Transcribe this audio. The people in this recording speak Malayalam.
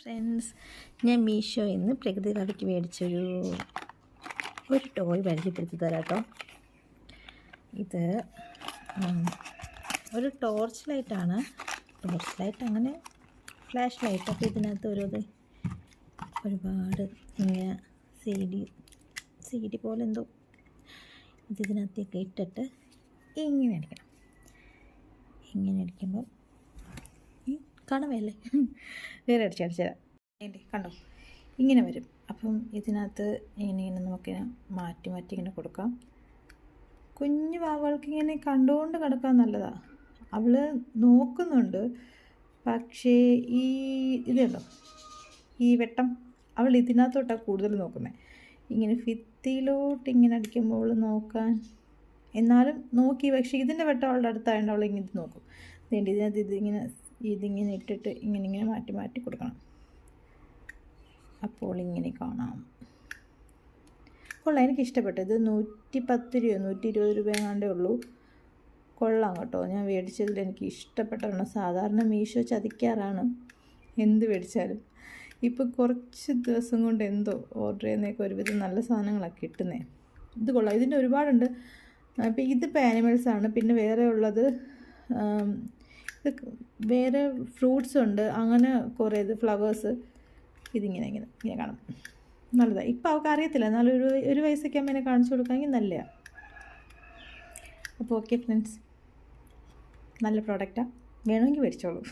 ഫ്രണ്ട്സ്, ഞാൻ മീഷോയിൽ നിന്ന് പ്രകൃതി കടയ്ക്ക് മേടിച്ചൊരു ടോയ് പരിചയപ്പെടുത്തി തരാം കേട്ടോ. ഇത് ഒരു ടോർച്ച് ലൈറ്റാണ്. ടോർച്ച് ലൈറ്റ് അങ്ങനെ ഫ്ലാഷ് ലൈറ്റ്. അപ്പോൾ ഇതിനകത്ത് ഒരുപാട് ഇങ്ങനെ സി ഡി പോലെ എന്തോ ഇതിനകത്തേക്ക് ഇട്ടിട്ട് ഇങ്ങനെ അടിക്കണം. ഇങ്ങനെ അടിക്കുമ്പോൾ കാണുമല്ലേ, വേറെ അടിച്ചതരാം. എൻ്റെ കണ്ടോ, ഇങ്ങനെ വരും. അപ്പം ഇതിനകത്ത് ഇങ്ങനെ നമുക്കിങ്ങനെ മാറ്റി ഇങ്ങനെ കൊടുക്കാം. കുഞ്ഞു വാവകൾക്ക് ഇങ്ങനെ കണ്ടുകൊണ്ട് കിടക്കാൻ നല്ലതാണ്. അവൾ നോക്കുന്നുണ്ട്, പക്ഷേ ഇതുണ്ടോ ഈ വെട്ടം, അവൾ ഇതിനകത്തോട്ടാണ് കൂടുതൽ നോക്കുന്നത്. ഇങ്ങനെ ഭിത്തിയിലോട്ട് ഇങ്ങനെ അടിക്കുമ്പോൾ അവൾ നോക്കാൻ എന്നാലും നോക്കി, പക്ഷേ ഇതിൻ്റെ വെട്ടം അവളുടെ അടുത്തായതുകൊണ്ട് അവൾ ഇങ്ങനെ നോക്കും. ഇതിനകത്ത് ഇതിങ്ങനെ ഇട്ടിട്ട് ഇങ്ങനെ മാറ്റി കൊടുക്കണം. അപ്പോൾ ഇങ്ങനെ കാണാം. കൊള്ളാം, എനിക്കിഷ്ടപ്പെട്ടു. ഇത് 110 രൂപയോ 120 രൂപ എങ്ങാണ്ടേ ഉള്ളൂ. കൊള്ളാം കേട്ടോ. ഞാൻ മേടിച്ചതിൽ എനിക്ക് ഇഷ്ടപ്പെട്ടതാണ്. സാധാരണ മീഷോ ചതിക്കാറാണ് എന്ത് മേടിച്ചാലും. ഇപ്പോൾ കുറച്ച് ദിവസം കൊണ്ട് എന്തോ ഓർഡർ ചെയ്യുന്നതൊക്കെ ഒരുവിധം നല്ല സാധനങ്ങളാണ് കിട്ടുന്നത്. ഇത് കൊള്ളാം. ഇതിൻ്റെ ഒരുപാടുണ്ട്. ഇപ്പോൾ ഇതിപ്പോൾ ആനിമൽസാണ്. പിന്നെ വേറെ ഉള്ളത് വേറെ ഫ്രൂട്ട്സ് ഉണ്ട്. അങ്ങനെ കുറേ ഫ്ലവേഴ്സ്. ഇതിങ്ങനെ കാണും. നല്ലതാണ്. ഇപ്പോൾ അവൾക്ക് അറിയത്തില്ല, എന്നാലും ഒരു വയസ്സൊക്കെ ആകുമ്പോൾ എന്നെ കാണിച്ചു കൊടുക്കാമെങ്കിൽ നല്ലതാണ്. അപ്പോൾ ഓക്കെ ഫ്രണ്ട്സ്, നല്ല പ്രോഡക്റ്റാണ്. വേണമെങ്കിൽ മേടിച്ചോളൂ.